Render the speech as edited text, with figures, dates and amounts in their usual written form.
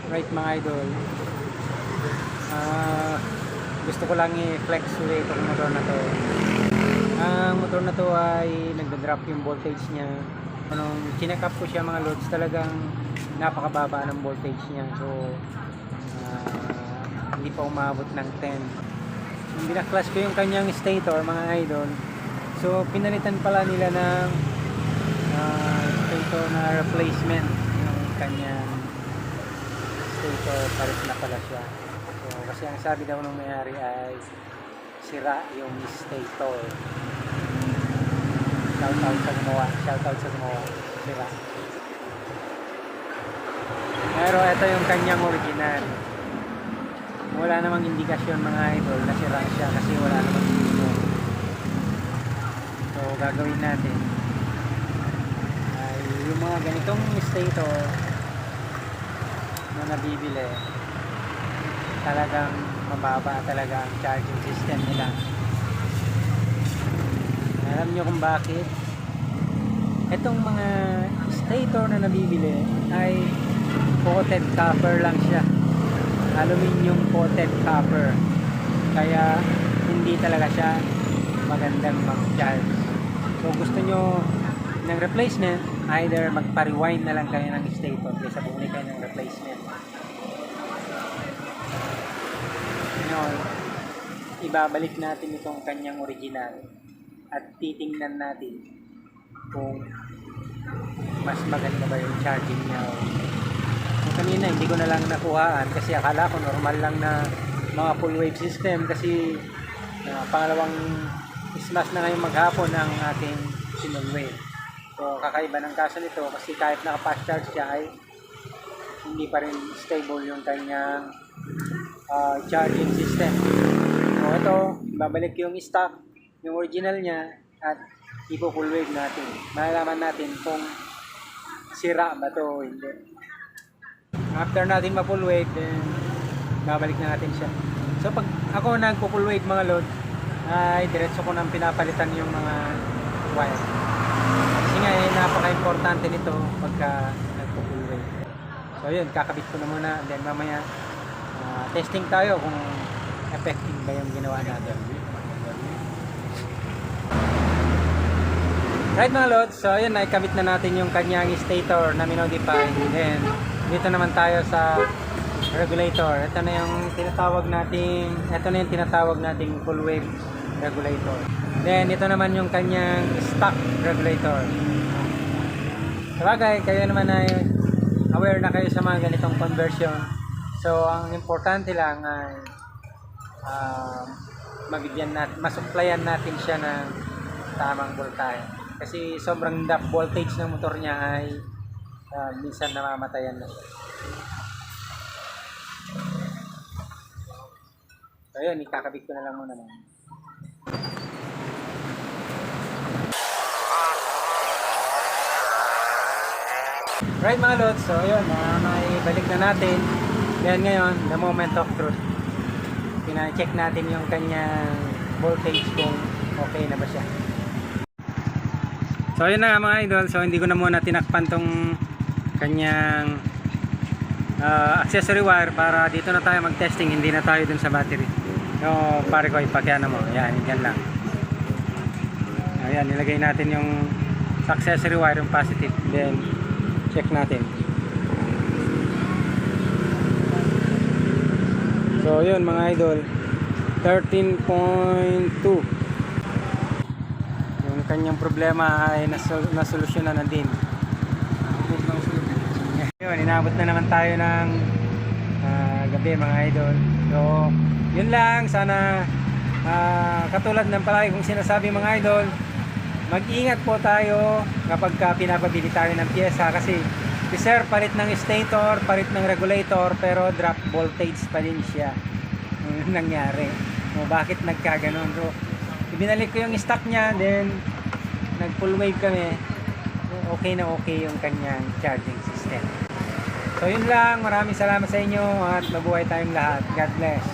Right mga idol, gusto ko lang i-flex ulit itong motor na to. Ang motor na to ay nagda-drop yung voltage niya. Nung chineck up ko siya mga loads, talagang napakababa ng voltage niya. So hindi pa umabot ng 10. Nung binaklas ko yung kanyang stator mga idol, so pinalitan pala nila ng stator na replacement yung kanyang stator, pares na pala siya. So, kasi ang sabi daw ng may-ari ay sira yung stator. Shoutout sa gumawa, sira. Pero ito yung kanyang original. Wala namang indikasyon mga idol na sira siya kasi wala namang dito. So gagawin natin ay yung mga ganitong stator na nabibili, talagang mababa talaga ang charging system nila. Alam nyo kung bakit? Itong mga stator na nabibili ay coated copper lang siya, aluminium coated copper, kaya hindi talaga siya magandang mag-charge. So gusto nyo ng replacement, either magpa-rewind na lang kayo ng stator kaysa bumili kayo ng replacement. Ngayon, ibabalik natin itong kanyang original at titingnan natin kung mas maganda ba yung charging niya. Kung kanina hindi ko na lang nakuhaan kasi akala ko normal lang na mga full wave system kasi pangalawang smash na ngayon maghapon ang ating single wave. So kakaiba ng kaso nito kasi kahit naka-fast charge siya ay hindi pa rin stable yung kanyang charging system. So ito, babalik yung stock, yung original niya at ipo-full wave natin. Malalaman natin kung sira ba ito o hindi. After natin ma-full wave, then babalik na natin siya. So pag ako nagpo-full wave mga load, ay diretso ko nang pinapalitan yung mga wire. Kasi nga napaka-importante nito pagka nagpo-full wave. So yun, kakabit ko na muna, then mamaya testing tayo kung effective ba yung ginawa natin. Right mga lods, so yun, naikabit na natin yung kanyang stator na minodify. Then dito naman tayo sa regulator. Ito na yung tinatawag nating full wave regulator. Then ito naman yung kanyang stock regulator. Sabagay, kayo naman ay aware na kayo sa mga ganitong conversion. So ang importante lang ay masupplyan natin siya ng tamang voltage. Kasi sobrang drop voltage ng motor niya ay minsan namamatayan na siya. So yun, ikakabit ko na lang muna. Right mga lods, so yun, may balik na natin. Then ngayon, the moment of truth. Pina-check natin yung kanyang voltage kung okay na ba siya. So yun na nga mga idol, so hindi ko na muna tinakpan tong kanyang accessory wire para dito na tayo mag-testing, hindi na tayo dun sa battery. So pare ko, ipakyana mo, yan lang. Ayan, nilagay natin yung accessory wire, yung positive, then check natin. So yun mga idol, 13.2. Yung kanyang problema ay nasolusyonan na din. Yun, inabot na naman tayo ng gabi mga idol. So yun lang, sana katulad ng palagi kong sinasabi mga idol, mag-ingat po tayo kapag pinapabili tayo ng pyesa kasi sir, palit ng stator, palit ng regulator, pero drop voltage pa din siya. Yung nangyari. O bakit nagkaganon? So ibinalik ko yung stock niya, then nag full wave kami. Okay na okay yung kanyang charging system. So yun lang, maraming salamat sa inyo at mabuhay tayong lahat. God bless.